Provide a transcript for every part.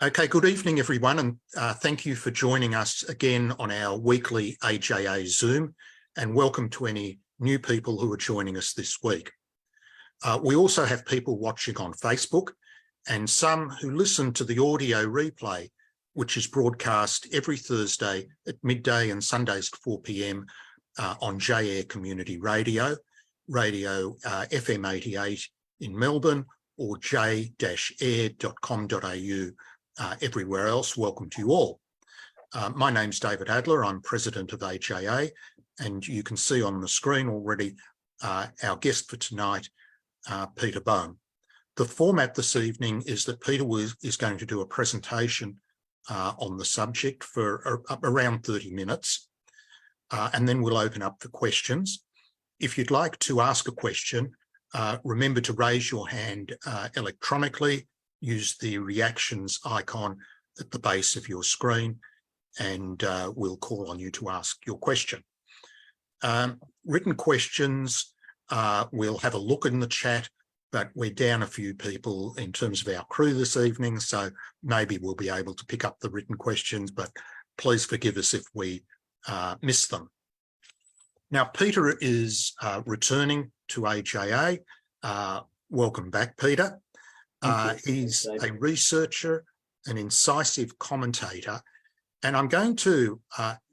Okay, good evening, everyone, and thank you for joining us again on our weekly AJA Zoom, and welcome to any new people who are joining us this week. We also have people watching on Facebook and some who listen to the audio replay, which is broadcast every Thursday at midday and Sundays at 4 p.m. On J-Air Community Radio, FM 88 in Melbourne, or j-air.com.au everywhere else. Welcome to you all. My name's David Adler. I'm president of AJA, and you can see on the screen already our guest for tonight, Peter Baum. The format this evening is that Peter is going to do a presentation on the subject for around 30 minutes, and then we'll open up for questions. If you'd like to ask a question, remember to raise your hand electronically. Use the reactions icon at the base of your screen, and we'll call on you to ask your question. Written questions, we'll have a look in the chat, but we're down a few people in terms of our crew this evening, so maybe we'll be able to pick up the written questions, but please forgive us if we miss them. Now, Peter is returning to AJA. Welcome back, Peter. He's a researcher, an incisive commentator, and I'm going to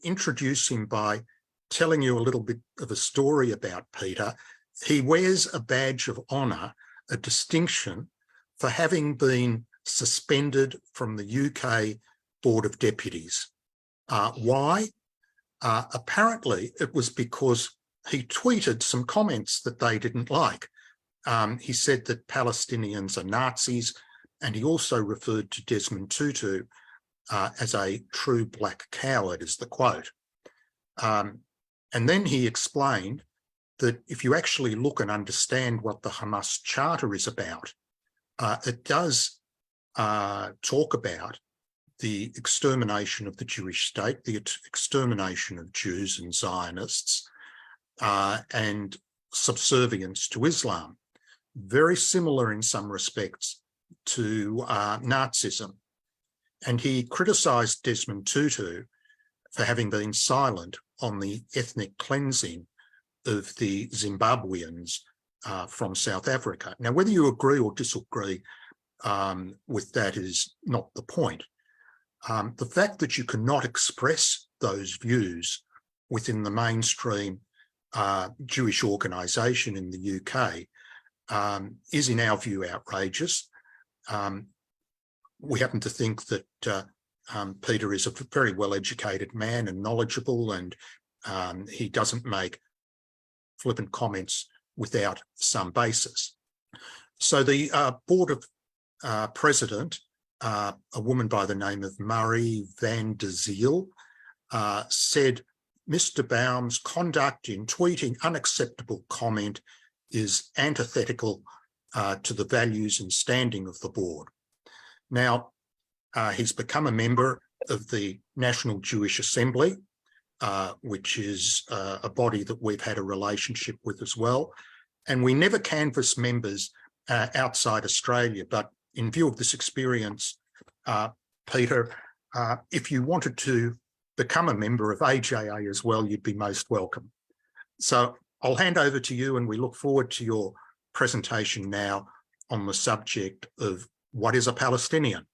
introduce him by telling you a little bit of a story about Peter. He wears a badge of honour, a distinction, for having been suspended from the UK Board of Deputies. Why? Apparently, it was because he tweeted some comments that they didn't like. He said that Palestinians are Nazis, and he also referred to Desmond Tutu as a true black coward, is the quote. And then he explained that if you actually look and understand what the Hamas Charter is about, it does talk about the extermination of the Jewish state, the extermination of Jews and Zionists, and subservience to Islam. Very similar in some respects to Nazism. And he criticised Desmond Tutu for having been silent on the ethnic cleansing of the Zimbabweans from South Africa. Now, whether you agree or disagree with that is not the point. The fact that you cannot express those views within the mainstream Jewish organisation in the UK is, in our view, outrageous. We happen to think that Peter is a very well-educated man and knowledgeable, and he doesn't make flippant comments without some basis. So the board of president, a woman by the name of Marie van der Ziel, said Mr. Baum's conduct in tweeting unacceptable comment is antithetical to the values and standing of the board. Now, he's become a member of the National Jewish Assembly, which is a body that we've had a relationship with as well. And we never canvass members outside Australia, but in view of this experience, Peter, if you wanted to become a member of AJA as well, you'd be most welcome. So I'll hand over to you, and we look forward to your presentation now on the subject of what is a Palestinian.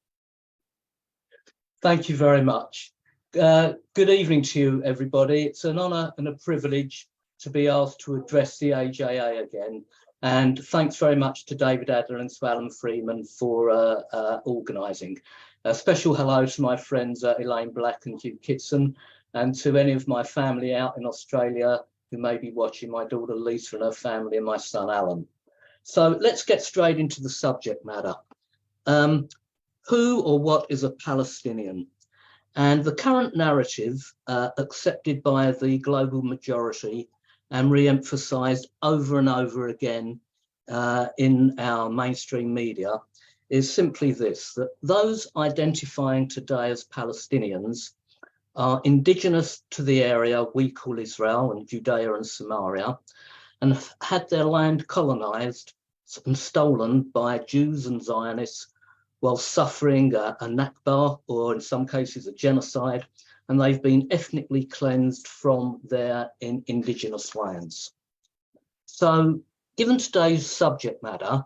Thank you very much. Good evening to you, everybody. It's an honour and a privilege to be asked to address the AJA again. And thanks very much to David Adler and to Alan Freeman for organising. A special hello to my friends Elaine Black and Hugh Kitson, and to any of my family out in Australia who may be watching, my daughter Lisa and her family, and my son Alan. So let's get straight into the subject matter. Who or what is a Palestinian? And the current narrative, accepted by the global majority and re-emphasised over and over again in our mainstream media, is simply this: that those identifying today as Palestinians are indigenous to the area we call Israel and Judea and Samaria, and had their land colonised and stolen by Jews and Zionists while suffering a Nakba, or in some cases a genocide, and they've been ethnically cleansed from their indigenous lands. So given today's subject matter,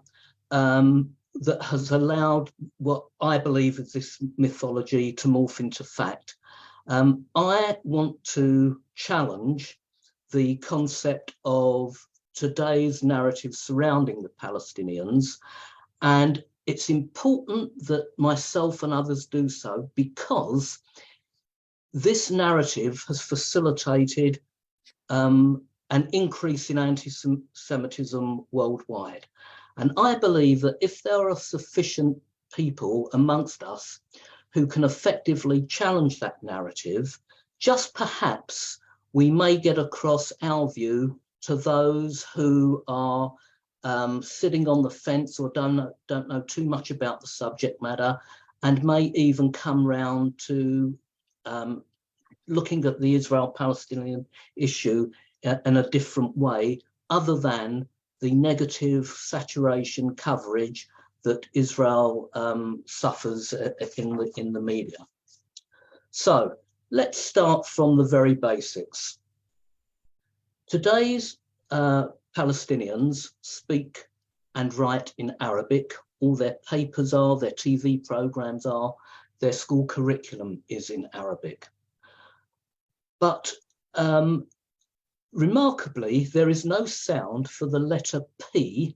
that has allowed what I believe is this mythology to morph into fact, I want to challenge the concept of today's narrative surrounding the Palestinians, and it's important that myself and others do so because this narrative has facilitated an increase in anti-Semitism worldwide. And I believe that if there are sufficient people amongst us who can effectively challenge that narrative, just perhaps we may get across our view to those who are sitting on the fence or don't know too much about the subject matter, and may even come round to looking at the Israel-Palestinian issue in a different way, other than the negative saturation coverage that Israel suffers in the media. So let's start from the very basics. Today's Palestinians speak and write in Arabic. All their papers are, their TV programs are, their school curriculum is in Arabic. But remarkably, there is no sound for the letter P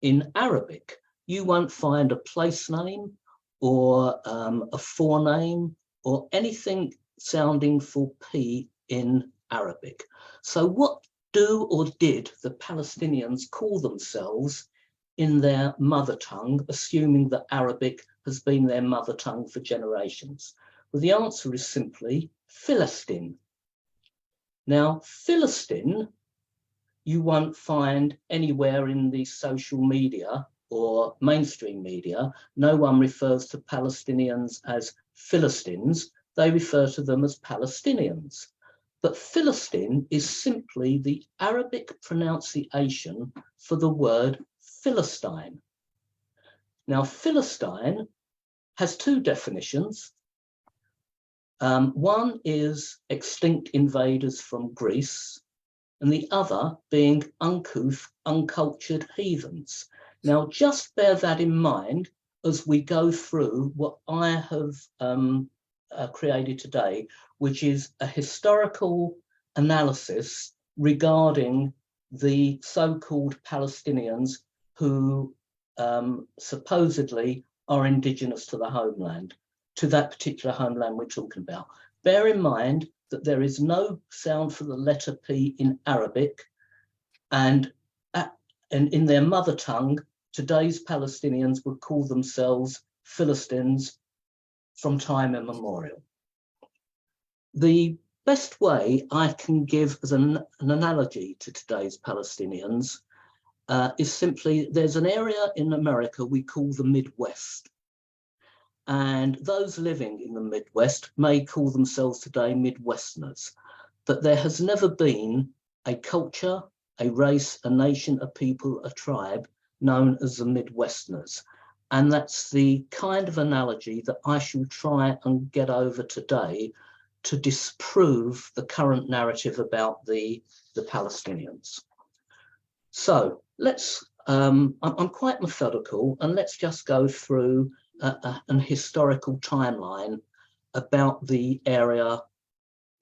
in Arabic. You won't find a place name or a forename or anything sounding for P in Arabic. So what do or did the Palestinians call themselves in their mother tongue, assuming that Arabic has been their mother tongue for generations? Well, the answer is simply Philistine. Now, Philistine, you won't find anywhere in the social media or mainstream media. No one refers to Palestinians as Philistines. They refer to them as Palestinians. But Philistine is simply the Arabic pronunciation for the word Philistine. Now, Philistine has two definitions. One is extinct invaders from Greece, and the other being uncouth, uncultured heathens. Now, just bear that in mind as we go through what I have created today, which is a historical analysis regarding the so-called Palestinians who supposedly are indigenous to the homeland, to that particular homeland we're talking about. Bear in mind that there is no sound for the letter P in Arabic, and in their mother tongue, today's Palestinians would call themselves Philistines from time immemorial. The best way I can give as an analogy to today's Palestinians is simply, there's an area in America we call the Midwest. And those living in the Midwest may call themselves today Midwesterners, but there has never been a culture, a race, a nation, a people, a tribe known as the Midwesterners. And that's the kind of analogy that I shall try and get over today to disprove the current narrative about the Palestinians. So let's, I'm quite methodical, and let's just go through an historical timeline about the area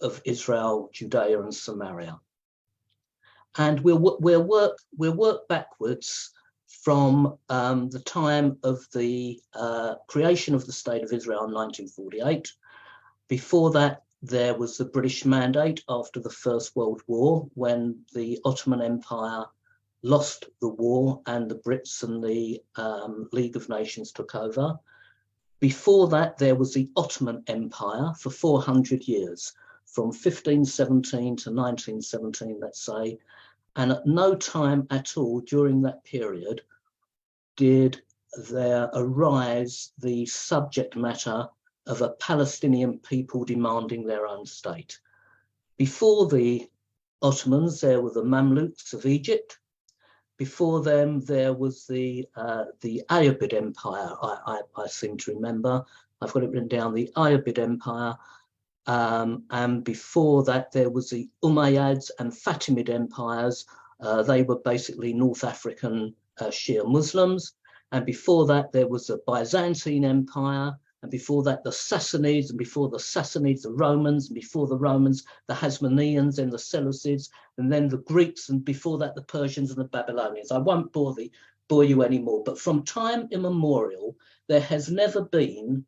of Israel, Judea and Samaria. And we'll work backwards from the time of the creation of the State of Israel in 1948. Before that, there was the British Mandate after the First World War, when the Ottoman Empire lost the war and the Brits and the League of Nations took over. Before that, there was the Ottoman Empire for 400 years, from 1517 to 1917, let's say. And at no time at all during that period did there arise the subject matter of a Palestinian people demanding their own state. Before the Ottomans, there were the Mamluks of Egypt. Before them, there was the Ayyubid Empire, I seem to remember. I've got it written down, the Ayyubid Empire. And before that, there was the Umayyads and Fatimid empires. They were basically North African Shia Muslims. And before that, there was the Byzantine Empire. And before that, the Sassanids, and before the Sassanids, the Romans, and before the Romans, the Hasmoneans and the Seleucids, and then the Greeks, and before that, the Persians and the Babylonians. I won't bore you anymore, but from time immemorial, there has never been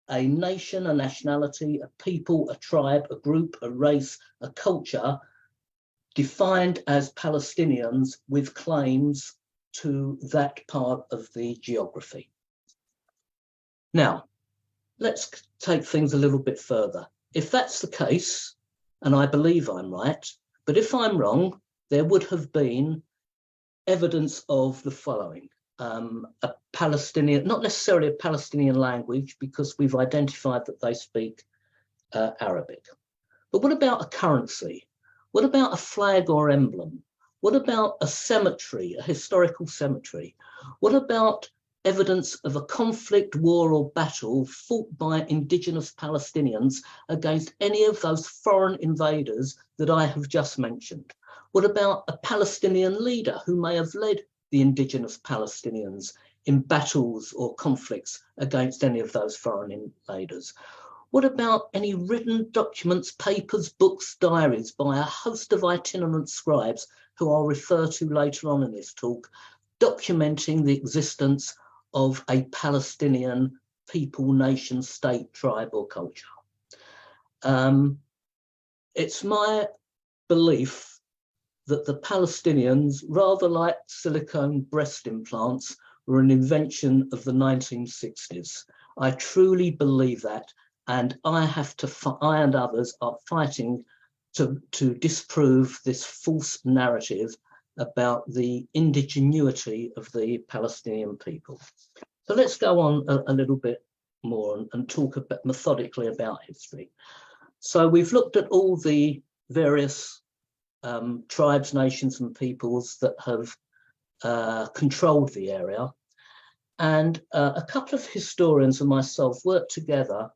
a nation, a nationality, a people, a tribe, a group, a race, a culture defined as Palestinians with claims to that part of the geography. Now, let's take things a little bit further. If that's the case, and I believe I'm right, but if I'm wrong, there would have been evidence of the following. A Palestinian, not necessarily a Palestinian language, because we've identified that they speak Arabic. But what about a currency? What about a flag or emblem? What about a cemetery, a historical cemetery? What about evidence of a conflict, war, or battle fought by indigenous Palestinians against any of those foreign invaders that I have just mentioned? What about a Palestinian leader who may have led the indigenous Palestinians in battles or conflicts against any of those foreign invaders? What about any written documents, papers, books, diaries by a host of itinerant scribes who I'll refer to later on in this talk, documenting the existence of a Palestinian people, nation, state, tribe, or culture? It's my belief that the Palestinians, rather like silicone breast implants, were an invention of the 1960s. I truly believe that, and I and others are fighting to disprove this false narrative about the indigenuity of the Palestinian people. So let's go on a little bit more and talk methodically about history. So we've looked at all the various tribes, nations, and peoples that have controlled the area. And a couple of historians and myself worked together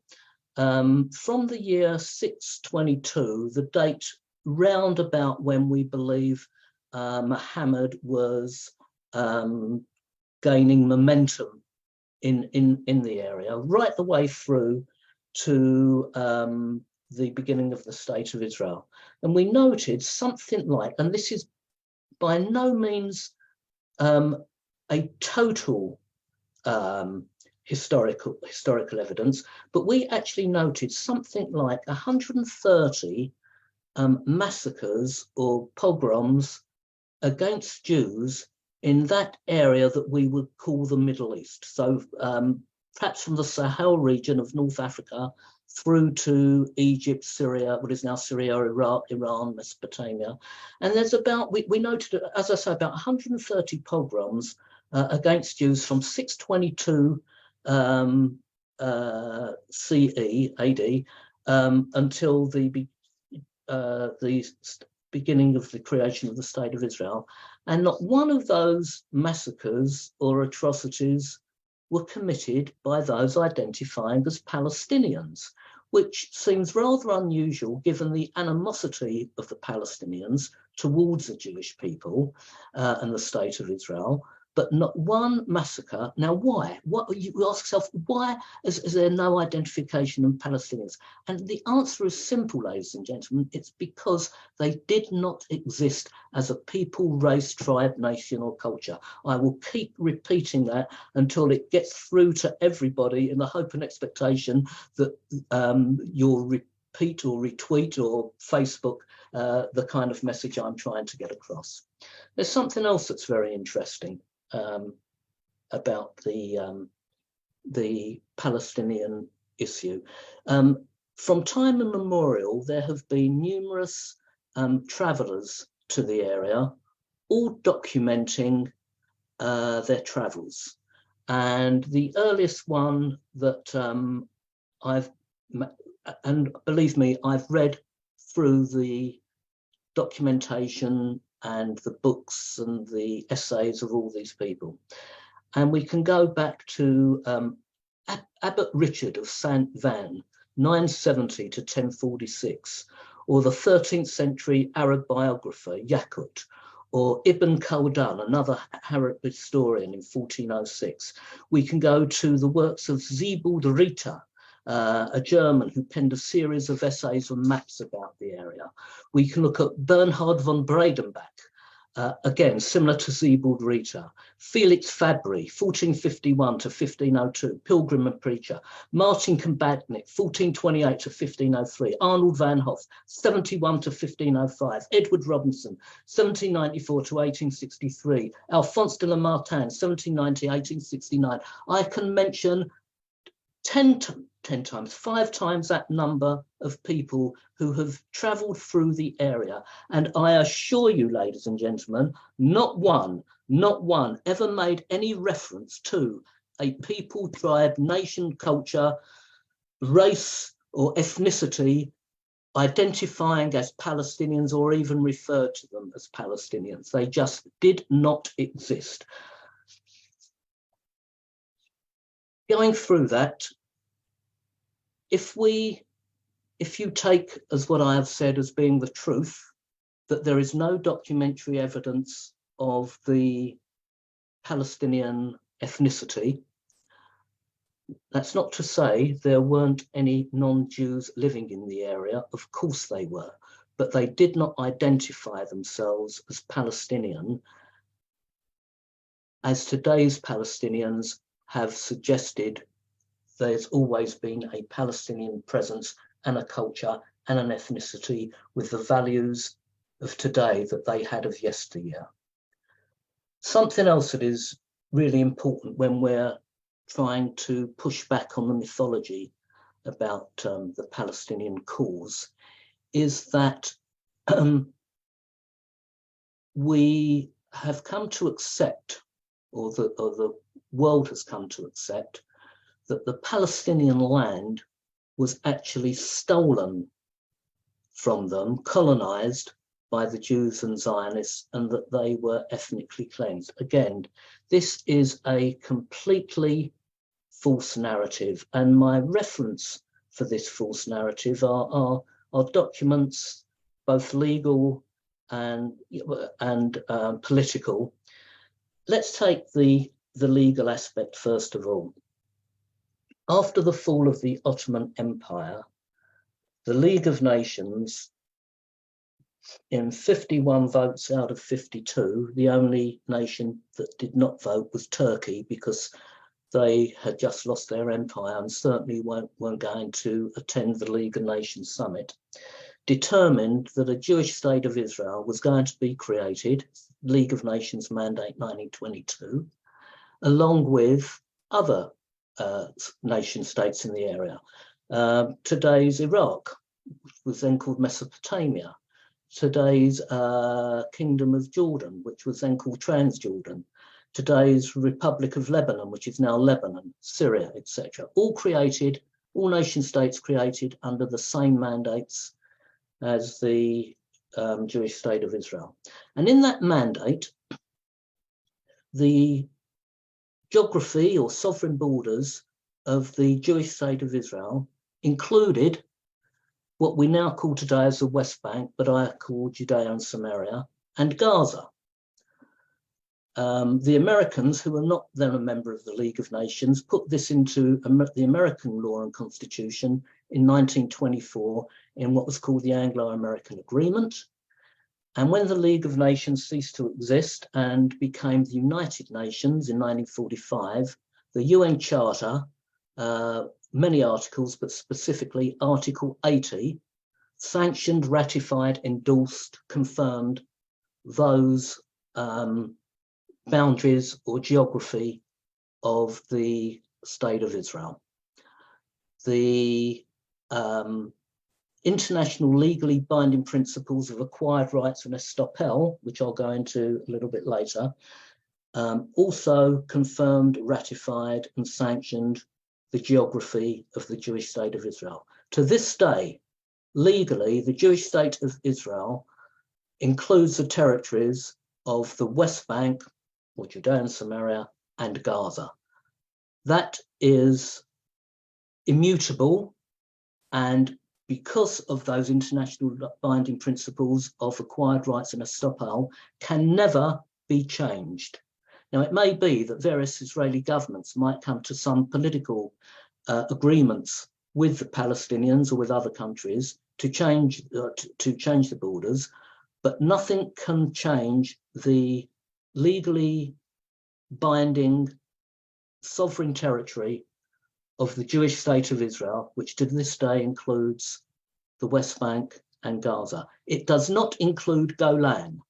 from the year 622, the date round about when we believe Muhammad was gaining momentum in the area, right the way through to the beginning of the State of Israel. And we noted something like, and this is by no means a total historical evidence, but we actually noted something like 130 massacres or pogroms against Jews in that area that we would call the Middle East. So perhaps from the Sahel region of North Africa through to Egypt, Syria, what is now Syria, Iraq, Iran, Mesopotamia. And there's about, we noted, as I say, about 130 pogroms against Jews from 622 CE, AD, until the beginning of the creation of the State of Israel. And not one of those massacres or atrocities were committed by those identifying as Palestinians, which seems rather unusual given the animosity of the Palestinians towards the Jewish people and the State of Israel, but not one massacre. Now, why? What you ask yourself, why is there no identification of Palestinians? And the answer is simple, ladies and gentlemen. It's because they did not exist as a people, race, tribe, nation, or culture. I will keep repeating that until it gets through to everybody in the hope and expectation that you'll repeat or retweet or Facebook the kind of message I'm trying to get across. There's something else that's very interesting about the Palestinian issue. From time immemorial, there have been numerous travellers to the area, all documenting their travels. And the earliest one that and believe me, I've read through the documentation and the books and the essays of all these people. And we can go back to Abbot Richard of Saint Van, 970 to 1046, or the 13th century Arab biographer Yaqut, or Ibn Khaldun, another Arab historian, in 1406. We can go to the works of Siebold Rita, a German who penned a series of essays and maps about the area. We can look at Bernhard von Bredenbach, again, similar to Siebold Rita, Felix Fabry, 1451 to 1502, pilgrim and preacher, Martin Kambadnik, 1428 to 1503, Arnold van Hoff, 71 to 1505, Edward Robinson, 1794 to 1863, Alphonse de Lamartine, 1790 to 1869. I can mention 5 times that number of people who have travelled through the area. And I assure you, ladies and gentlemen, not one ever made any reference to a people, tribe, nation, culture, race, or ethnicity identifying as Palestinians or even referred to them as Palestinians. They just did not exist. Going through that, if you take as what I have said as being the truth, that there is no documentary evidence of the Palestinian ethnicity, that's not to say there weren't any non-Jews living in the area. Of course they were, but they did not identify themselves as Palestinian, as today's Palestinians have suggested. There's always been a Palestinian presence and a culture and an ethnicity with the values of today that they had of yesteryear. Something else that is really important when we're trying to push back on the mythology about the Palestinian cause is that we have come to accept, or the world has come to accept, that the Palestinian land was actually stolen from them, colonized by the Jews and Zionists, and that they were ethnically cleansed. Again, this is a completely false narrative, and my reference for this false narrative are documents, both legal and political. Let's take the legal aspect first of all. After the fall of the Ottoman Empire, the League of Nations, in 51 votes out of 52, the only nation that did not vote was Turkey, because they had just lost their empire and certainly weren't going to attend the League of Nations summit, determined that a Jewish state of Israel was going to be created, League of Nations Mandate 1922, along with other nation states in the area. Today's Iraq, which was then called Mesopotamia, today's Kingdom of Jordan, which was then called Transjordan, today's Republic of Lebanon, which is now Lebanon, Syria, etc. All nation states created under the same mandates as the Jewish state of Israel. And in that mandate, the geography or sovereign borders of the Jewish state of Israel included what we now call today as the West Bank, but I call Judea and Samaria, and Gaza. The Americans, who were not then a member of the League of Nations, put this into the American law and constitution in 1924 in what was called the Anglo-American Agreement. And when the League of Nations ceased to exist and became the United Nations in 1945, the UN Charter, many articles, but specifically Article 80, sanctioned, ratified, endorsed, confirmed those boundaries or geography of the State of Israel. The international legally binding principles of acquired rights and estoppel, which I'll go into a little bit later, also confirmed, ratified and sanctioned the geography of the Jewish state of Israel. To this day, legally, the Jewish state of Israel includes the territories of the West Bank, or Judea and Samaria, and Gaza. That is immutable, and because of those international binding principles of acquired rights and estoppel, can never be changed. Now, it may be that various Israeli governments might come to some political agreements with the Palestinians or with other countries to change the borders, but nothing can change the legally binding sovereign territory of the Jewish state of Israel, which to this day includes the West Bank and Gaza. It does not include Golan.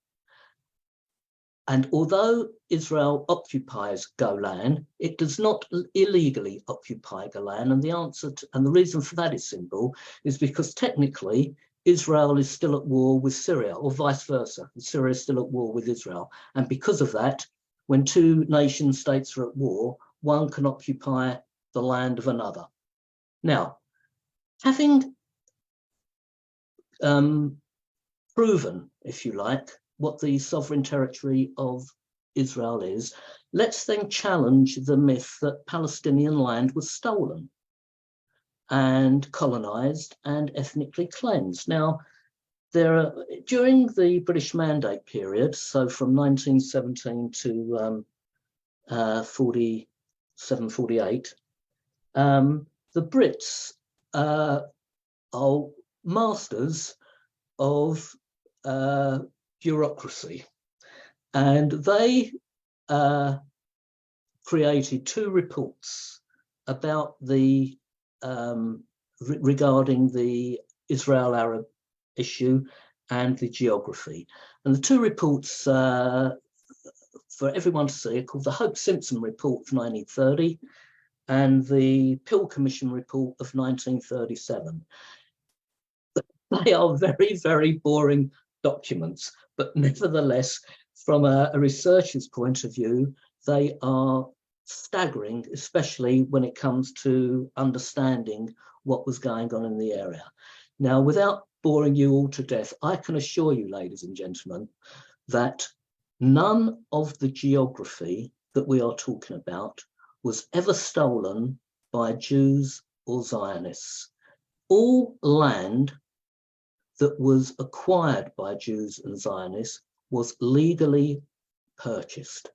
And although Israel occupies Golan, it does not illegally occupy Golan. And the reason for that is simple, is because technically Israel is still at war with Syria, or vice versa. Syria is still at war with Israel. And because of that, when two nation states are at war, one can occupy the land of another. Now, having proven, if you like, what the sovereign territory of Israel is, let's then challenge the myth that Palestinian land was stolen and colonized and ethnically cleansed. Now, during the British Mandate period, so from 1917 to 47, 48, the Brits are masters of bureaucracy, and they created two reports about the regarding the Israel-Arab issue and the geography. And the two reports for everyone to see are called the Hope-Simpson Report of 1930 and the Peel Commission Report of 1937. They are very, very boring documents, but nevertheless, from a researcher's point of view, they are staggering, especially when it comes to understanding what was going on in the area. Now, without boring you all to death, I can assure you, ladies and gentlemen, that none of the geography that we are talking about was ever stolen by Jews or Zionists. All land that was acquired by Jews and Zionists was legally purchased.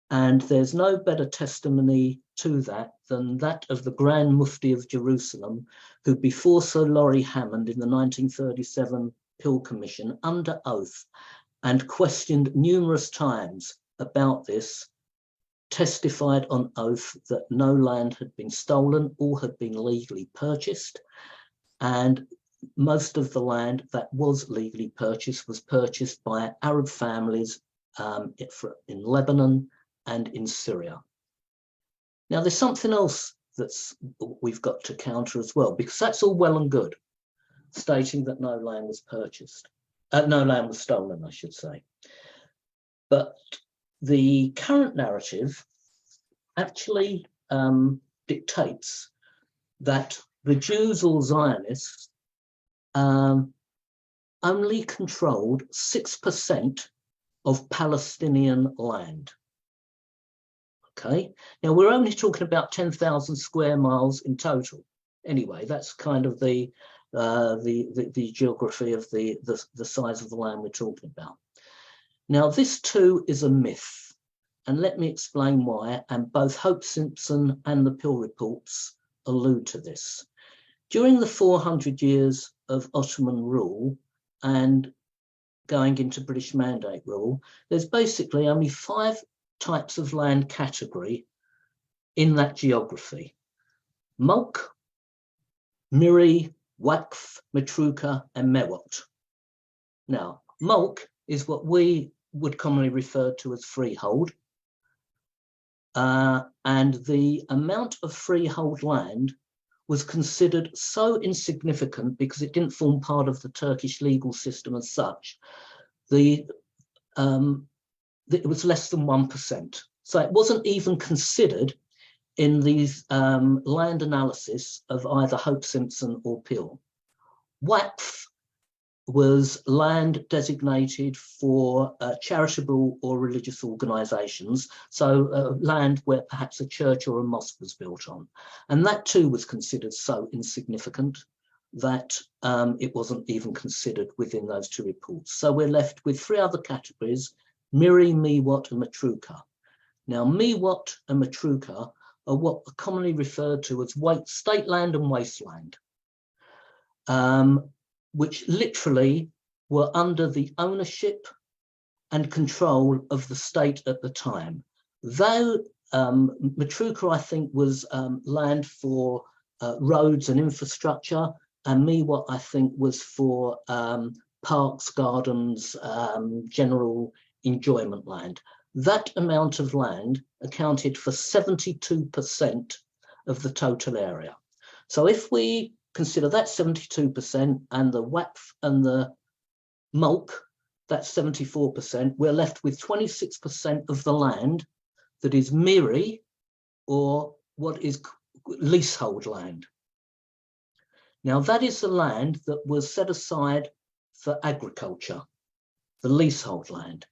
And there's no better testimony to that than that of the Grand Mufti of Jerusalem, who before Sir Laurie Hammond in the 1937 Peel Commission, under oath, and questioned numerous times about this, testified on oath that no land had been stolen, all had been legally purchased, and most of the land that was legally purchased was purchased by Arab families in Lebanon and in Syria. Now, there's something else we've got to counter as well, because that's all well and good, stating that no land was purchased. No land was stolen, I should say. But the current narrative actually dictates that the Jews or Zionists only controlled 6% of Palestinian land. Okay, now we're only talking about 10,000 square miles in total. Anyway, that's kind of the geography of the size of the land we're talking about. Now, this too is a myth, and let me explain why. And both Hope-Simpson and the Peel reports allude to this. During the 400 years of Ottoman rule and going into British Mandate rule, there's basically only 5 types of land category in that geography: Mulk, Miri, Waqf, Matruka, and Mewat. Now, Mulk is what we would commonly refer to as freehold, and the amount of freehold land was considered so insignificant because it didn't form part of the Turkish legal system as such. It was less than 1%. So it wasn't even considered in these land analysis of either Hope-Simpson or Peel. Waqf was land designated for charitable or religious organisations, so land where perhaps a church or a mosque was built on. And that too was considered so insignificant that it wasn't even considered within those two reports. So we're left with three other categories: Miri, Miwat and Matruka. Now, Miwat and Matruka are what are commonly referred to as state land and wasteland, which literally were under the ownership and control of the state at the time. Though Matruka, I think, was land for roads and infrastructure, and Miwat, I think, was for parks, gardens, general enjoyment land. That amount of land accounted for 72% of the total area. So if we consider that 72% and the Waqf and the Mulk, that's 74%, we're left with 26% of the land that is Miri, or what is leasehold land. Now, that is the land that was set aside for agriculture, the leasehold land.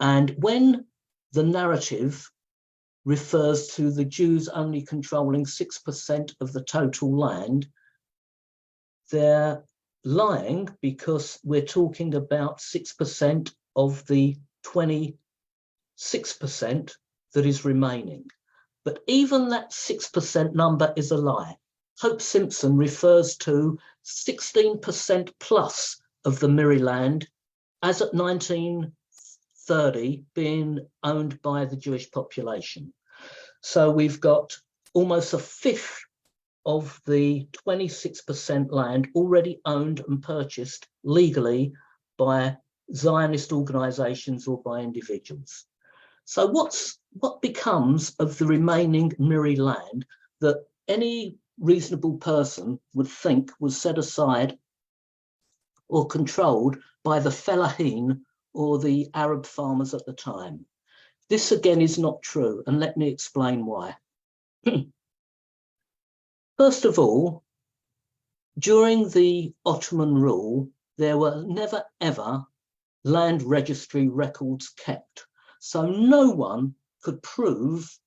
And when the narrative refers to the Jews only controlling 6% of the total land, they're lying, because we're talking about 6% of the 26% that is remaining. But even that 6% number is a lie. Hope Simpson refers to 16% plus of the Miri land as at 1930 being owned by the Jewish population. So we've got almost a fifth of the 26% land already owned and purchased legally by Zionist organizations or by individuals. So what becomes of the remaining Miri land that any reasonable person would think was set aside or controlled by the fellahin or the Arab farmers at the time? This again is not true, and let me explain why. First of all, during the Ottoman rule, there were never ever land registry records kept. So no one could prove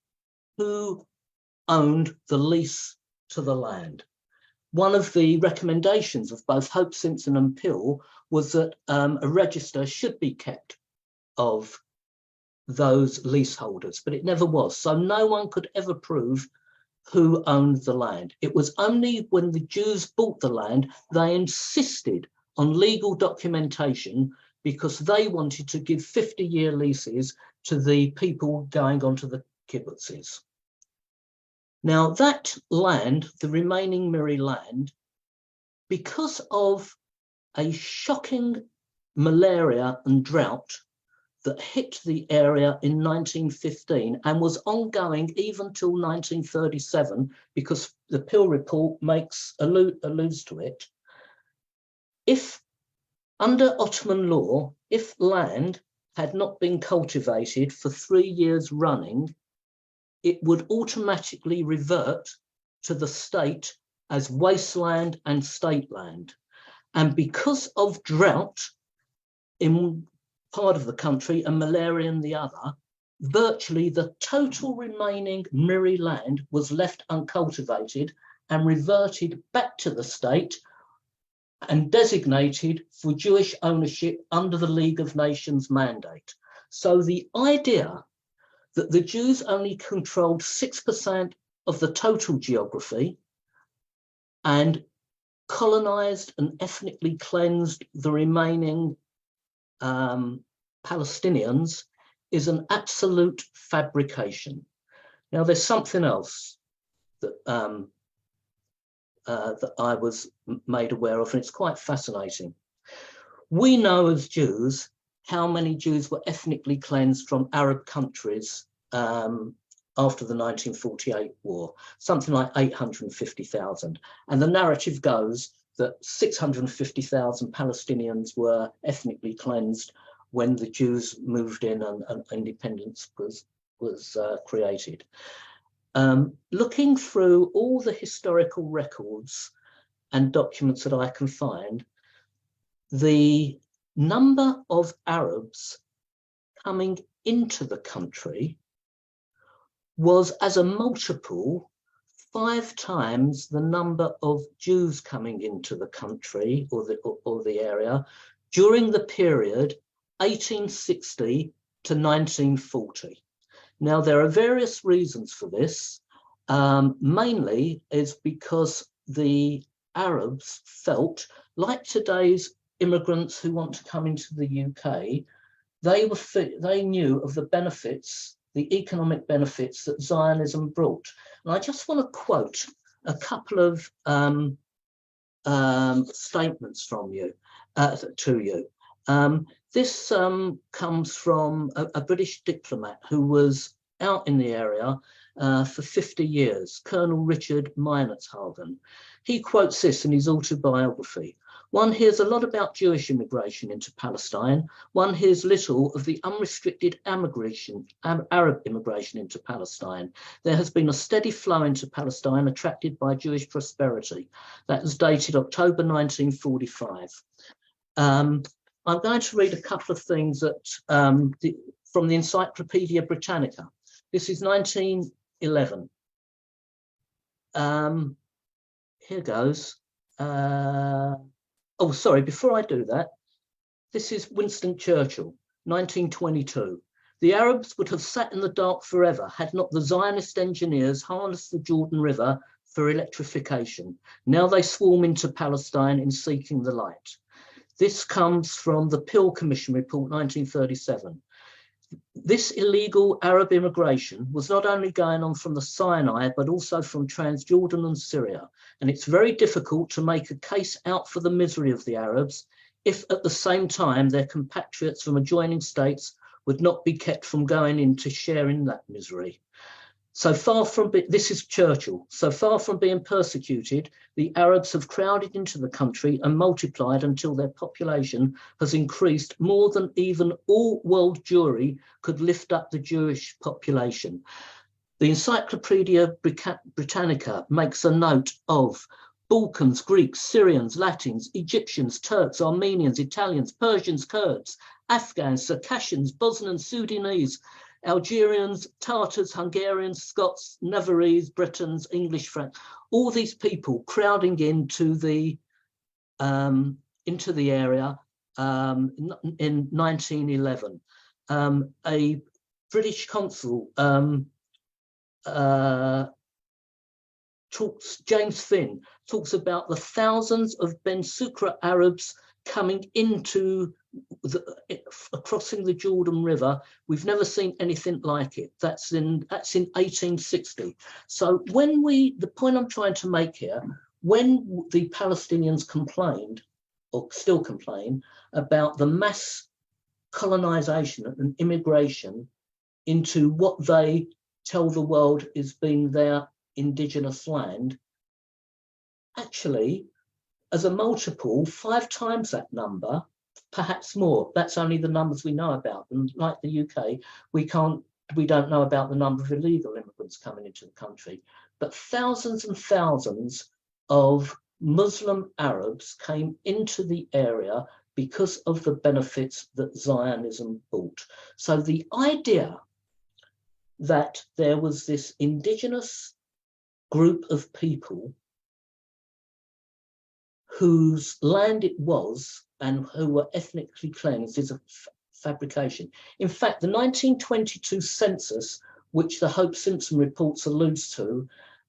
who owned the lease to the land. One of the recommendations of both Hope Simpson and Pill was that a register should be kept of those leaseholders, but it never was. So no one could ever prove who owned the land. It was only when the Jews bought the land, they insisted on legal documentation because they wanted to give 50-year leases to the people going onto the kibbutzes. Now that land, the remaining Miri land, because of a shocking malaria and drought that hit the area in 1915 and was ongoing even till 1937, because the Pill report alludes to it. If under Ottoman law, if land had not been cultivated for 3 years running, it would automatically revert to the state as wasteland and state land. And because of drought in part of the country and malaria in the other, virtually the total remaining Miri land was left uncultivated and reverted back to the state and designated for Jewish ownership under the League of Nations mandate. So the idea that the Jews only controlled 6% of the total geography and colonized and ethnically cleansed the remaining Palestinians is an absolute fabrication. Now, there's something else that that I was made aware of, and it's quite fascinating. We know as Jews how many Jews were ethnically cleansed from Arab countries after the 1948 war, something like 850,000. And the narrative goes that 650,000 Palestinians were ethnically cleansed when the Jews moved in and independence was created. Looking through all the historical records and documents that I can find, the number of Arabs coming into the country was, as a multiple, 5 times the number of Jews coming into the country or the area during the period 1860 to 1940. Now, there are various reasons for this. Mainly is because the Arabs felt, like today's immigrants who want to come into the UK, they knew of the benefits, the economic benefits that Zionism brought. And I just want to quote a couple of statements from you, to you. This comes from a British diplomat who was out in the area for 50 years, Colonel Richard Meinertzhagen. He quotes this in his autobiography. One hears a lot about Jewish immigration into Palestine. One hears little of the unrestricted Arab immigration into Palestine. There has been a steady flow into Palestine attracted by Jewish prosperity. That was dated October 1945. I'm going to read a couple of things that, from the Encyclopedia Britannica. This is 1911. Here goes. Oh, sorry, before I do that, this is Winston Churchill, 1922. The Arabs would have sat in the dark forever had not the Zionist engineers harnessed the Jordan River for electrification. Now they swarm into Palestine in seeking the light. This comes from the Peel Commission report, 1937. This illegal Arab immigration was not only going on from the Sinai, but also from Transjordan and Syria. And it's very difficult to make a case out for the misery of the Arabs if at the same time their compatriots from adjoining states would not be kept from going in to share in that misery. So far from, this is Churchill, so far from being persecuted, the Arabs have crowded into the country and multiplied until their population has increased more than even all world Jewry could lift up the Jewish population. The Encyclopedia Britannica makes a note of Balkans, Greeks, Syrians, Latins, Egyptians, Turks, Armenians, Italians, Persians, Kurds, Afghans, Circassians, Bosnians, Sudanese, Algerians, Tartars, Hungarians, Scots, Navarrese, Britons, English, French, all these people crowding into the area in 1911. A British consul James Finn talks about the thousands of Ben Sucra Arabs coming into crossing the Jordan River. We've never seen anything like it. That's in 1860. So when the point I'm trying to make here, when the Palestinians complained, or still complain, about the mass colonization and immigration into what they tell the world is being their indigenous land, actually, as a multiple, 5 times that number, perhaps more. That's only the numbers we know about. And like the UK, we don't know about the number of illegal immigrants coming into the country. But thousands and thousands of Muslim Arabs came into the area because of the benefits that Zionism brought. So the idea that there was this indigenous group of people whose land it was and who were ethnically cleansed is a fabrication. In fact, the 1922 census, which the Hope Simpson reports alludes to,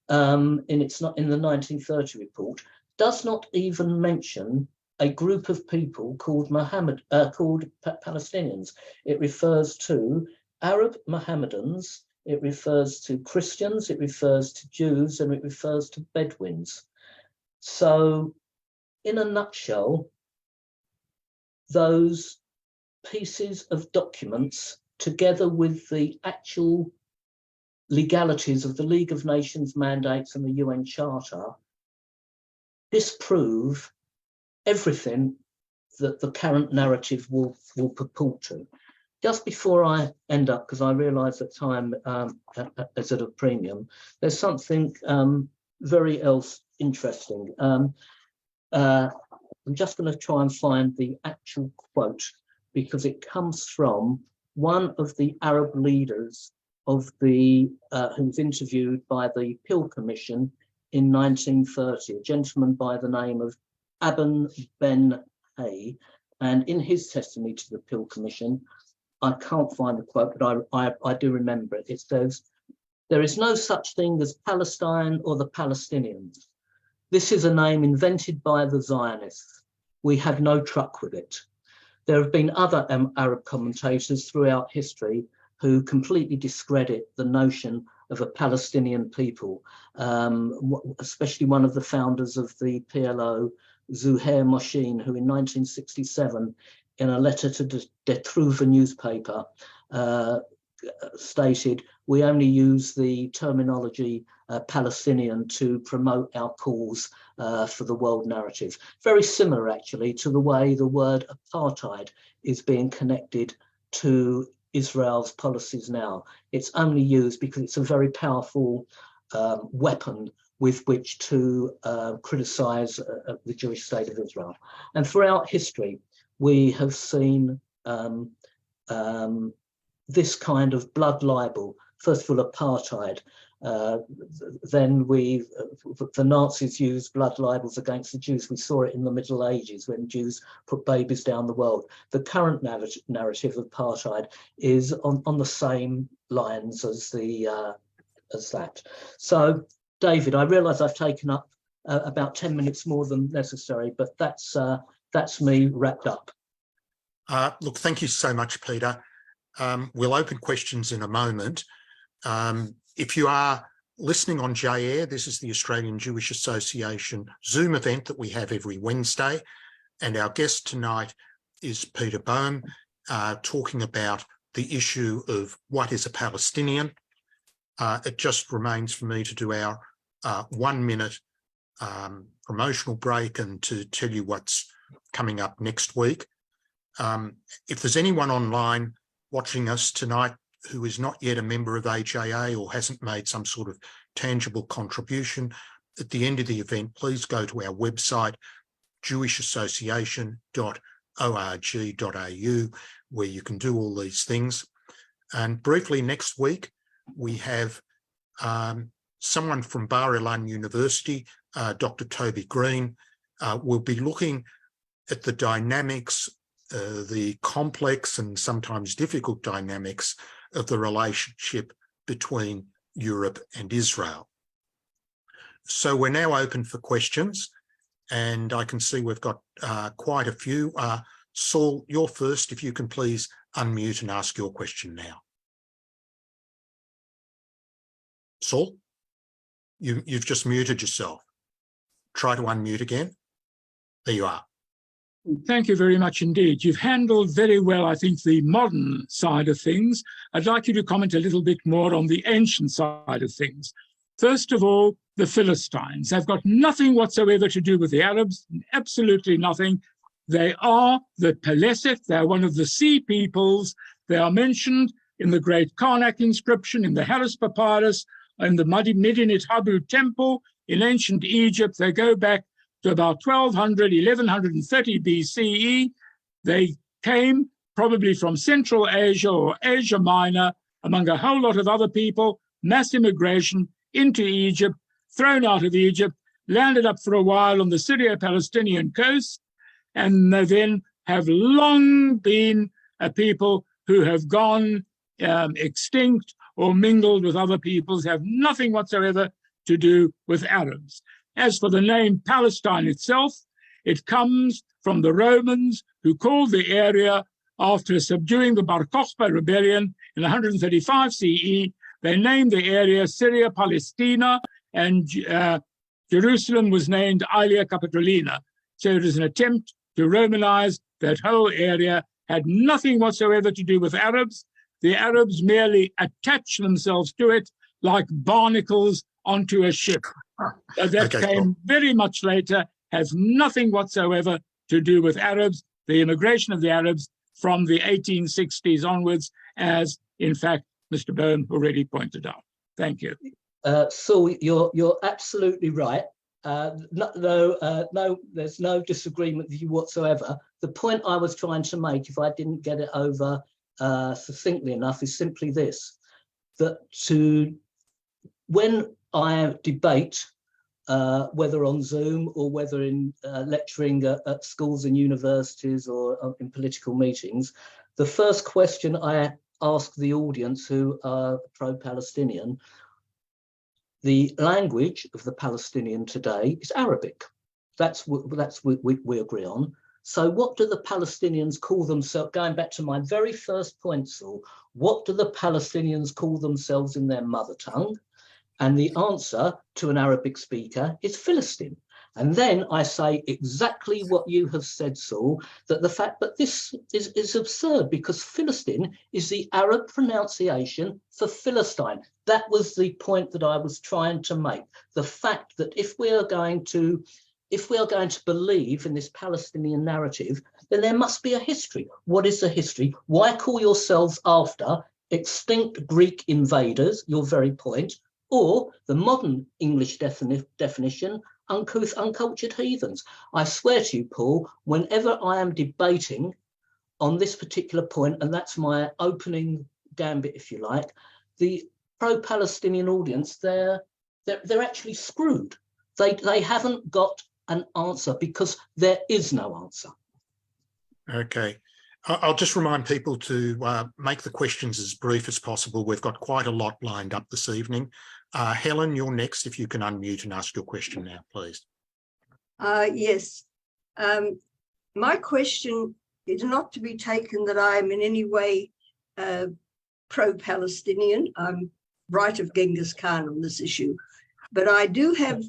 it's not in the 1930 report, does not even mention a group of people called Palestinians. It refers to Arab Mohammedans, it refers to Christians, it refers to Jews, and it refers to Bedouins. So, in a nutshell, those pieces of documents, together with the actual legalities of the League of Nations mandates and the UN Charter, disprove everything that the current narrative will purport to. Just before I end up, because I realise that time is at a premium, there's something very else interesting. I'm just going to try and find the actual quote, because it comes from one of the Arab leaders of the who was interviewed by the Peel Commission in 1930, a gentleman by the name of Aben Ben Hay. And in his testimony to the Peel Commission, I can't find the quote, but I do remember it. It says, "There is no such thing as Palestine or the Palestinians. This is a name invented by the Zionists. We have no truck with it." There have been other Arab commentators throughout history who completely discredit the notion of a Palestinian people, especially one of the founders of the PLO, Zuhair Moshin, who in 1967, in a letter to Der Truve newspaper, stated, "We only use the terminology Palestinian to promote our cause for the world narrative." Very similar, actually, to the way the word apartheid is being connected to Israel's policies now. It's only used because it's a very powerful weapon with which to criticize the Jewish state of Israel. And throughout history, we have seen this kind of blood libel, first of all apartheid, then the Nazis used blood libels against the Jews. We saw it in the Middle Ages when Jews put babies down the world. The current narrative of apartheid is on the same lines as that. So, David, I realise I've taken up about 10 minutes more than necessary, but that's me wrapped up. Look, thank you so much, Peter. We'll open questions in a moment. If you are listening on J-Air, this is the Australian Jewish Association Zoom event that we have every Wednesday. And our guest tonight is Peter Baum, talking about the issue of what is a Palestinian. It just remains for me to do our 1 minute promotional break and to tell you what's coming up next week. If there's anyone online watching us tonight who is not yet a member of HAA or hasn't made some sort of tangible contribution, at the end of the event, please go to our website, jewishassociation.org.au, where you can do all these things. And briefly, next week, we have someone from Bar Ilan University, Dr. Toby Green, will be looking at the dynamics, the complex and sometimes difficult dynamics of the relationship between Europe and Israel. So we're now open for questions, and I can see we've got quite a few. Saul, you're first. If you can please unmute and ask your question now. Saul, you've just muted yourself. Try to unmute again. There you are. Thank you very much indeed. You've handled very well, I think, the modern side of things. I'd like you to comment a little bit more on the ancient side of things. First of all, the Philistines. They've got nothing whatsoever to do with the Arabs, absolutely nothing. They are the Peleseth. They're one of the sea peoples. They are mentioned in the great Karnak inscription, in the Harris Papyrus, in the Medinet Habu temple in ancient Egypt. They go back to about 1200, 1130 BCE. They came probably from Central Asia or Asia Minor, among a whole lot of other people, mass immigration into Egypt, thrown out of Egypt, landed up for a while on the Syrio-Palestinian coast, and they then have long been a people who have gone extinct or mingled with other peoples, have nothing whatsoever to do with Arabs. As for the name Palestine itself, it comes from the Romans, who called the area after subduing the Bar Kokhba rebellion in 135 CE. They named the area Syria Palestina, and Jerusalem was named Aelia Capitolina. So it is an attempt to Romanize that whole area, had nothing whatsoever to do with Arabs. The Arabs merely attached themselves to it like barnacles onto a ship. That came very much later, has nothing whatsoever to do with Arabs, the immigration of the Arabs from the 1860s onwards, as in fact Mr. Baum already pointed out. Thank you. So you're absolutely right. No, there's no disagreement with you whatsoever. The point I was trying to make, if I didn't get it over succinctly enough, is simply this: that when I debate, whether on Zoom or whether in lecturing at schools and universities or in political meetings, the first question I ask the audience who are pro-Palestinian, the language of the Palestinian today is Arabic. That's what we agree on. So what do the Palestinians call themselves? Going back to my very first point, Saul, what do the Palestinians call themselves in their mother tongue? And the answer to an Arabic speaker is Philistine. And then I say exactly what you have said, Saul, that the fact that this is absurd, because Philistine is the Arab pronunciation for Philistine. That was the point that I was trying to make. The fact that if we are going to believe in this Palestinian narrative, then there must be a history. What is the history? Why call yourselves after extinct Greek invaders, your very point, or the modern English definition, uncouth, uncultured heathens? I swear to you, Paul, whenever I am debating on this particular point, and that's my opening gambit, if you like, the pro-Palestinian audience, they're actually screwed. They haven't got an answer because there is no answer. Okay. I'll just remind people to make the questions as brief as possible. We've got quite a lot lined up this evening. Helen, you're next, if you can unmute and ask your question now, please. Yes. My question is not to be taken that I am in any way pro-Palestinian. I'm right of Genghis Khan on this issue. But I do have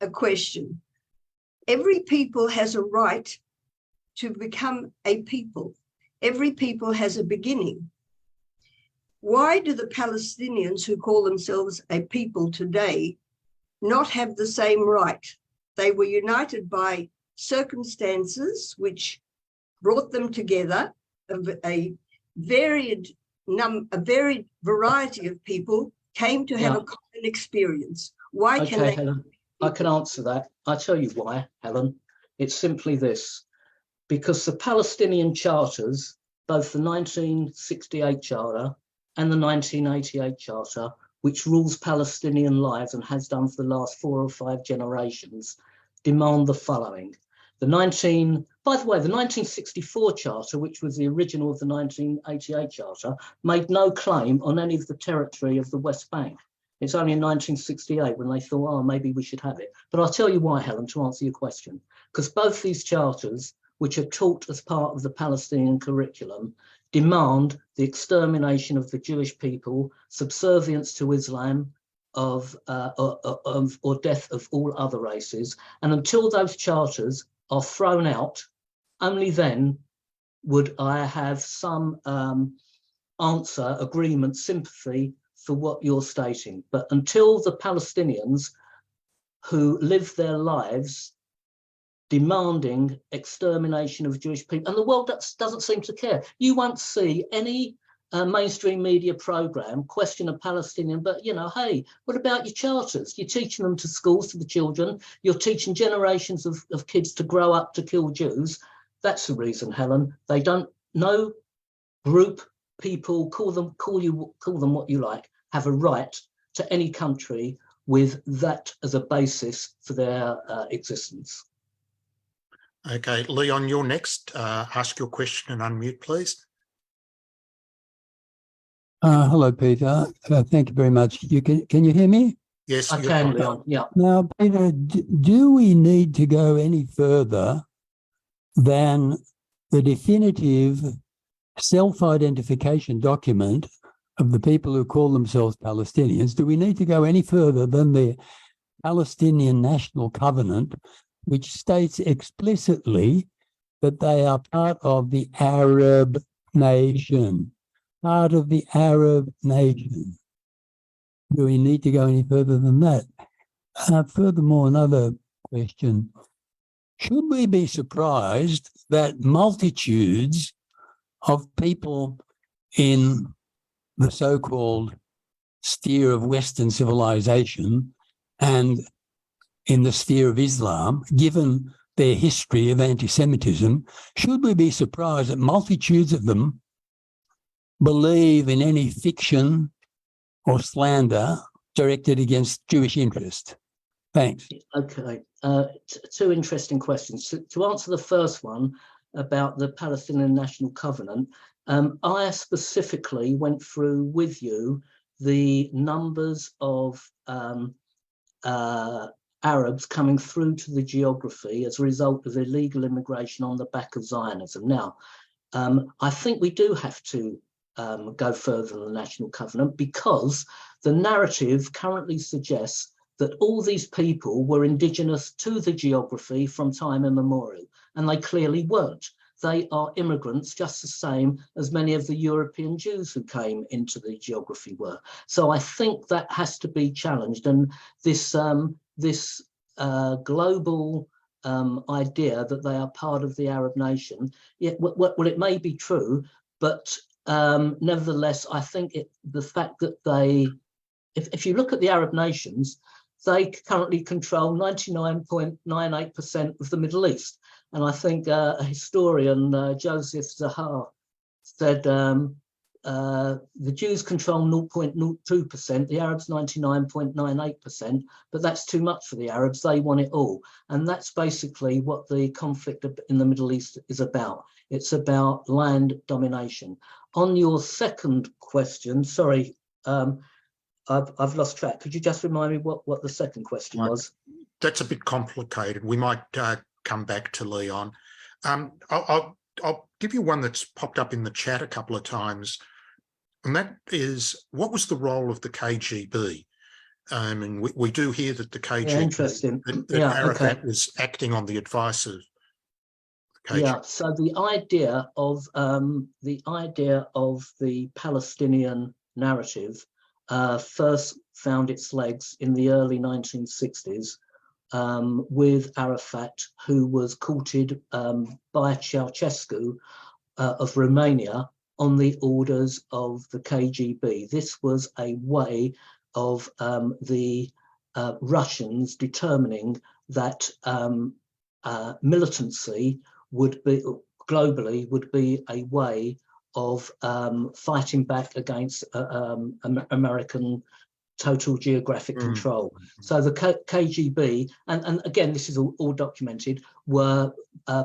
a question. Every people has a right to become a people. Every people has a beginning. Why do the Palestinians who call themselves a people today not have the same right? They were united by circumstances which brought them together, a varied variety of people came to have a common experience. Why can they? Helen, I can answer that. I'll tell you why, Helen. It's simply this. Because the Palestinian charters, both the 1968 charter and the 1988 charter, which rules Palestinian lives and has done for the last 4 or 5 generations, demand the following. By the way, the 1964 charter, which was the original of the 1988 charter, made no claim on any of the territory of the West Bank. It's only in 1968 when they thought, oh, maybe we should have it. But I'll tell you why, Helen, to answer your question. Because both these charters, which are taught as part of the Palestinian curriculum, demand the extermination of the Jewish people, subservience to Islam, or death of all other races. And until those charters are thrown out, only then would I have some answer, agreement, sympathy for what you're stating. But until the Palestinians who live their lives demanding extermination of Jewish people, and the world doesn't seem to care. You won't see any mainstream media program question a Palestinian, but, you know, hey, what about your charters? You're teaching them to schools, to the children. You're teaching generations of kids to grow up to kill Jews. That's the reason, Helen. They don't, no group, people, call them what you like, have a right to any country with that as a basis for their existence. Okay, Leon, you're next. Ask your question and unmute, please. Hello, Peter. Thank you very much. Can you hear me? Yes, I can, Leon. Yeah. Now, Peter, do we need to go any further than the definitive self-identification document of the people who call themselves Palestinians? Do we need to go any further than the Palestinian National Covenant, which states explicitly that they are part of the Arab nation? Part of the Arab nation. Do we need to go any further than that? Furthermore, another question. Should we be surprised that multitudes of people in the so-called sphere of Western civilization and in the sphere of Islam, given their history of anti-Semitism, should we be surprised that multitudes of them believe in any fiction or slander directed against Jewish interest? Thanks. Okay, two interesting questions. To answer the first one about the Palestinian National Covenant, I specifically went through with you the numbers of Arabs coming through to the geography as a result of illegal immigration on the back of Zionism. Now, I think we do have to go further than the National Covenant, because the narrative currently suggests that all these people were indigenous to the geography from time immemorial, and they clearly weren't. They are immigrants just the same as many of the European Jews who came into the geography were. So I think that has to be challenged, and this global idea that they are part of the Arab nation, well, it may be true, but nevertheless, I think the fact that they, if you look at the Arab nations, they currently control 99.98% of the Middle East. And I think a historian, Joseph Zahar, said the Jews control 0.02%, the Arabs 99.98%, but that's too much for the Arabs. They want it all. And that's basically what the conflict in the Middle East is about. It's about land domination. On your second question, sorry, I've lost track. Could you just remind me what the second question was? That's a bit complicated. We might come back to Leon. I'll give you one that's popped up in the chat a couple of times, and that is, what was the role of the KGB? And we do hear that the KGB, interesting. that Arafat was acting on the advice of the KGB. Yeah. So the idea of the Palestinian narrative first found its legs in the early 1960s with Arafat, who was courted by Ceausescu of Romania on the orders of the KGB. This was a way of the Russians determining that militancy would be globally would be a way of fighting back against American total geographic control. So the KGB, and again, this is all documented, were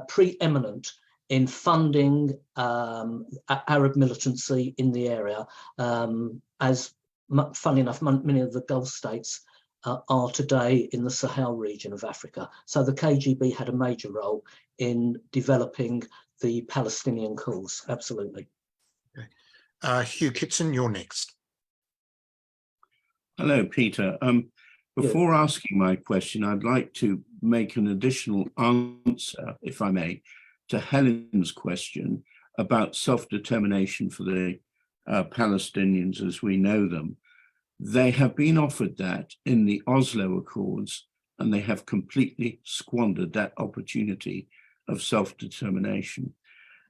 preeminent in funding Arab militancy in the area, as funny enough, many of the Gulf states are today in the Sahel region of Africa. So the KGB had a major role in developing the Palestinian cause, absolutely. Okay. Hugh Kitson, you're next. Hello, Peter. Before asking my question, I'd like to make an additional answer, if I may, to Helen's question about self-determination for the Palestinians as we know them. They have been offered that in the Oslo Accords, and they have completely squandered that opportunity of self-determination.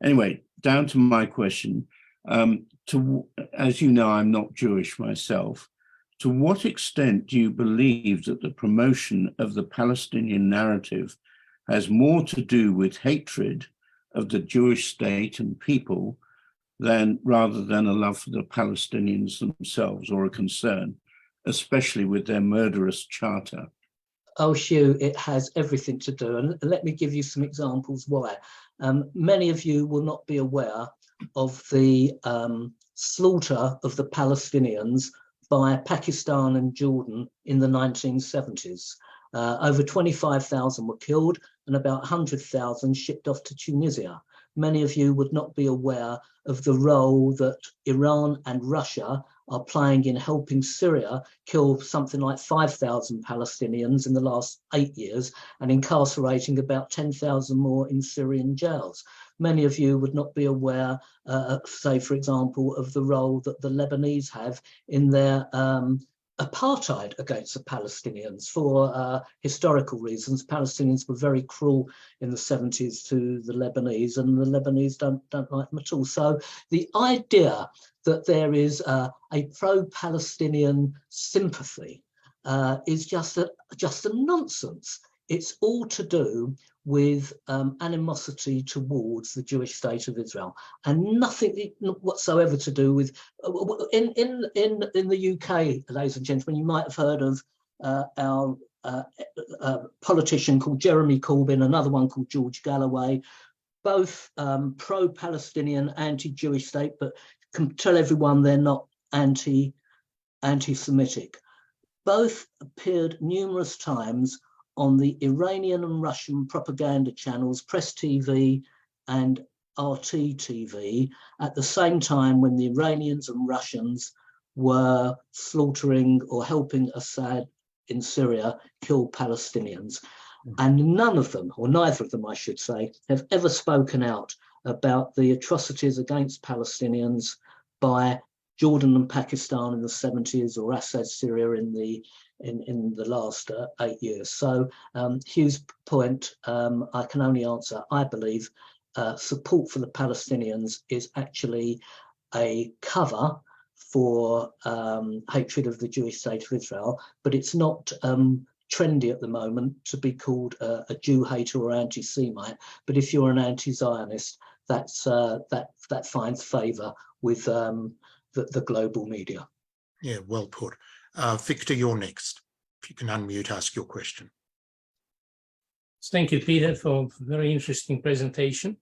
Anyway, down to my question. As you know, I'm not Jewish myself. To what extent do you believe that the promotion of the Palestinian narrative has more to do with hatred of the Jewish state and people rather than a love for the Palestinians themselves, or a concern, especially with their murderous charter? Oh, Hugh, it has everything to do. And let me give you some examples why. Many of you will not be aware of the slaughter of the Palestinians by Pakistan and Jordan in the 1970s. Over 25,000 were killed and about 100,000 shipped off to Tunisia. Many of you would not be aware of the role that Iran and Russia are playing in helping Syria kill something like 5,000 Palestinians in the last 8 years and incarcerating about 10,000 more in Syrian jails. Many of you would not be aware, say, for example, of the role that the Lebanese have in their apartheid against the Palestinians for historical reasons. Palestinians were very cruel in the 70s to the Lebanese, and the Lebanese don't like them at all. So the idea that there is a pro-Palestinian sympathy is just a nonsense. It's all to do with animosity towards the Jewish state of Israel, and nothing whatsoever to do with in the UK, ladies and gentlemen. You might have heard of our politician called Jeremy Corbyn, another one called George Galloway, both pro-Palestinian, anti-Jewish state, but can tell everyone they're not anti-Semitic. Both appeared numerous times on the Iranian and Russian propaganda channels, Press TV and RT TV, at the same time when the Iranians and Russians were slaughtering or helping Assad in Syria kill Palestinians. And none of them, or neither of them, I should say, have ever spoken out about the atrocities against Palestinians by Jordan and Pakistan in the 70s, or Assad Syria in the last 8 years. So Hugh's point, I can only answer, I believe support for the Palestinians is actually a cover for hatred of the Jewish state of Israel, but it's not trendy at the moment to be called a Jew hater or anti-Semite. But if you're an anti-Zionist, that finds favour with the global media. Yeah, well put. Victor, you're next. If you can unmute, ask your question. Thank you, Peter, for a very interesting presentation.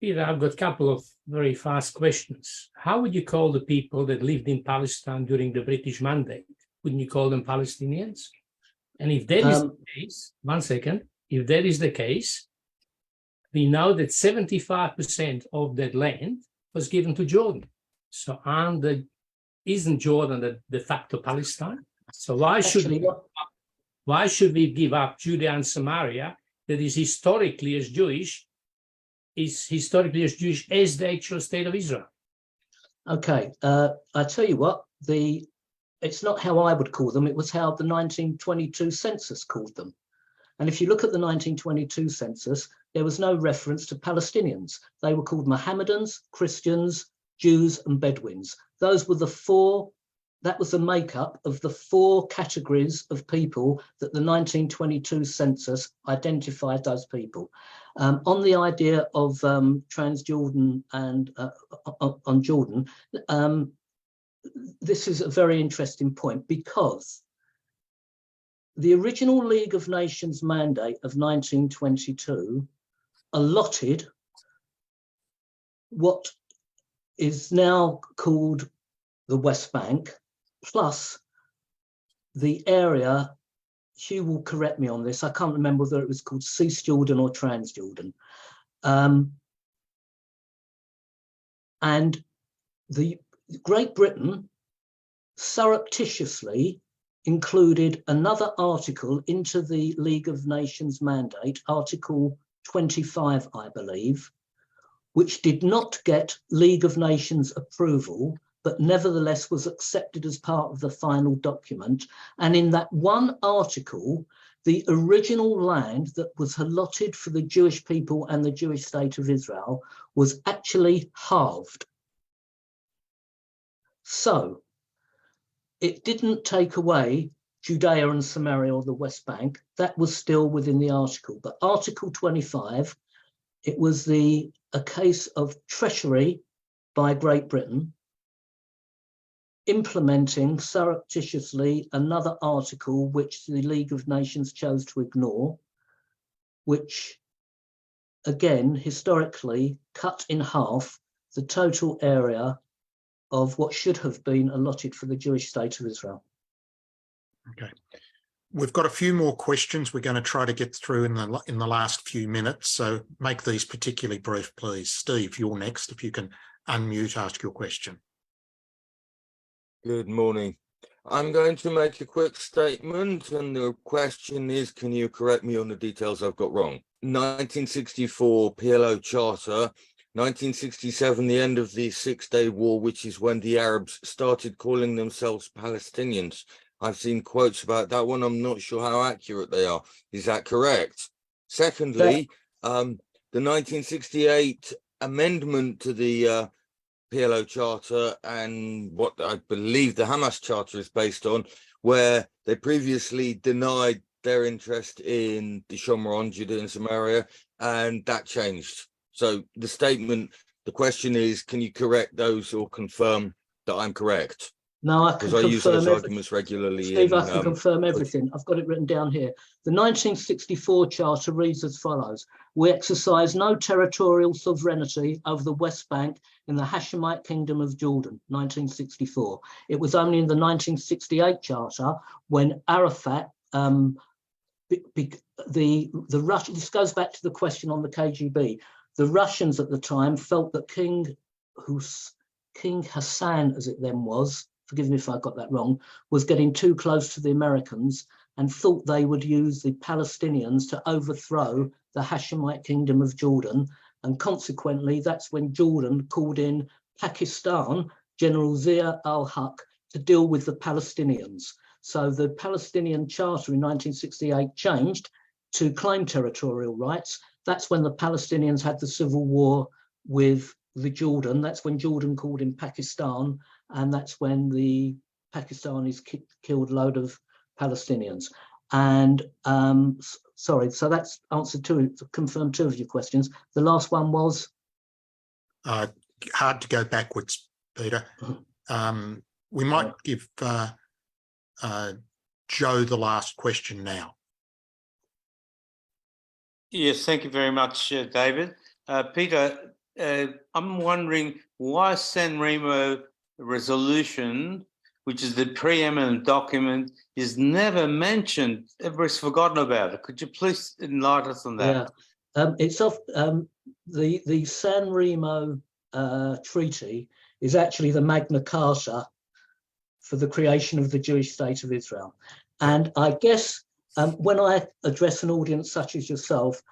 Peter, I've got a couple of very fast questions. How would you call the people that lived in Palestine during the British Mandate? Wouldn't you call them Palestinians? And if that is the case, one second, if that is the case, we know that 75% of that land was given to Jordan. So isn't Jordan the de facto Palestine? So why should we give up Judea and Samaria that is historically as Jewish as the actual state of Israel? Okay, I tell you what, it's not how I would call them, it was how the 1922 census called them. And if you look at the 1922 census, there was no reference to Palestinians. They were called Mohammedans, Christians, Jews and Bedouins. Those were that was the makeup of the 4 categories of people that the 1922 census identified those people. On the idea of Transjordan and on Jordan, this is a very interesting point, because the original League of Nations mandate of 1922 allotted what is now called the West Bank, plus the area, Hugh will correct me on this, I can't remember whether it was called Cisjordan or Transjordan. And the Great Britain surreptitiously included another article into the League of Nations mandate, Article 25, I believe, which did not get League of Nations approval, but nevertheless was accepted as part of the final document. And in that one article, the original land that was allotted for the Jewish people and the Jewish state of Israel was actually halved. So it didn't take away Judea and Samaria or the West Bank. That was still within the article. But Article 25, it was a case of treachery by Great Britain, implementing surreptitiously another article which the League of Nations chose to ignore, which again historically cut in half the total area of what should have been allotted for the Jewish state of Israel. Okay, we've got a few more questions we're going to try to get through in the last few minutes, so make these particularly brief, please. Steve, you're next. If you can unmute, ask your question. Good morning. I'm going to make a quick statement, and the question is, can you correct me on the details I've got wrong? 1964 PLO Charter, 1967 the end of the Six-Day War, which is when the Arabs started calling themselves Palestinians. I've seen quotes about that one. I'm not sure how accurate they are. Is that correct? Secondly, the 1968 amendment to the PLO Charter and what I believe the Hamas Charter is based on where they previously denied their interest in the Shomron, Judea and Samaria, and that changed. So the statement, the question is, can you correct those or confirm that I'm correct? No, I can Because I use those confirm arguments regularly. Steve, I can confirm everything. I've got it written down here. The 1964 Charter reads as follows. We exercise no territorial sovereignty over the West Bank in the Hashemite Kingdom of Jordan, 1964. It was only in the 1968 Charter when Arafat, the Russian, this goes back to the question on the KGB. The Russians at the time felt that King Hassan, as it then was, forgive me if I got that wrong, was getting too close to the Americans and thought they would use the Palestinians to overthrow the Hashemite Kingdom of Jordan. And consequently, that's when Jordan called in Pakistan, General Zia al-Haq, to deal with the Palestinians. So the Palestinian Charter in 1968 changed to claim territorial rights. That's when the Palestinians had the civil war with the Jordan. That's when Jordan called in Pakistan, and that's when the Pakistanis killed a load of Palestinians. And sorry, so that's answered confirmed two of your questions. The last one was? Hard to go backwards, Peter. We might give Joe the last question now. Yes, thank you very much, David. Peter, I'm wondering why San Remo resolution, which is the preeminent document, is never mentioned. Everybody's forgotten about it. Could you please enlighten us on that? Yeah, it's off. The San Remo treaty is actually the Magna Carta for the creation of the Jewish state of Israel. And I guess when I address an audience such as yourself,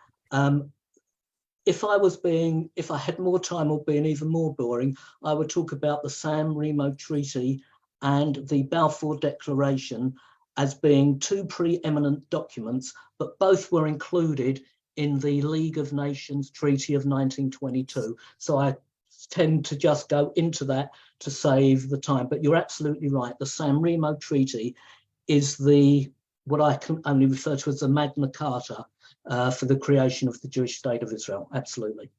if I had more time or being even more boring, I would talk about the San Remo Treaty and the Balfour Declaration as being two preeminent documents, but both were included in the League of Nations Treaty of 1922. So I tend to just go into that to save the time. But you're absolutely right. The San Remo Treaty is what I can only refer to as the Magna Carta for the creation of the Jewish state of Israel. Absolutely.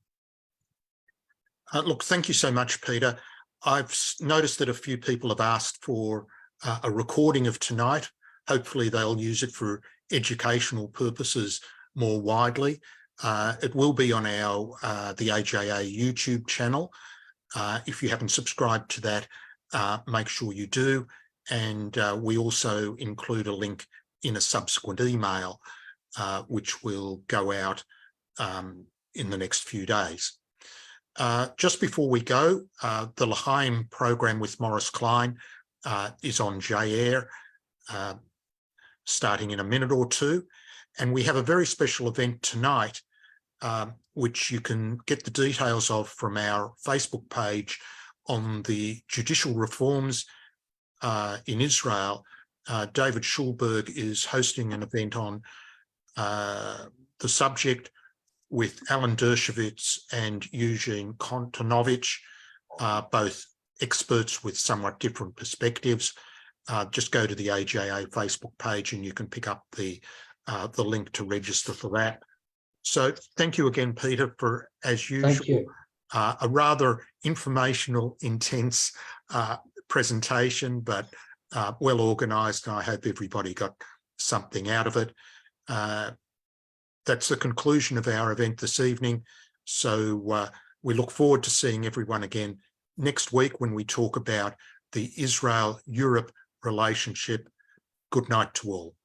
Look, thank you so much, Peter. I've noticed that a few people have asked for a recording of tonight. Hopefully they'll use it for educational purposes more widely. It will be on the AJA YouTube channel. If you haven't subscribed to that, make sure you do. And we also include a link in a subsequent email, which will go out in the next few days. Just before we go, the L'Chaim program with Maurice Klein is on J-Air, starting in a minute or two. And we have a very special event tonight, which you can get the details of from our Facebook page on the judicial reforms in Israel. David Schulberg is hosting an event on the subject with Alan Dershowitz and Eugene Kontonovich, both experts with somewhat different perspectives. Just go to the AJA Facebook page and you can pick up the link to register for that. So thank you again, Peter, for, as usual, a rather informational, intense presentation, but well organised. I hope everybody got something out of it. That's the conclusion of our event this evening. So we look forward to seeing everyone again next week when we talk about the Israel-Europe relationship. Good night to all.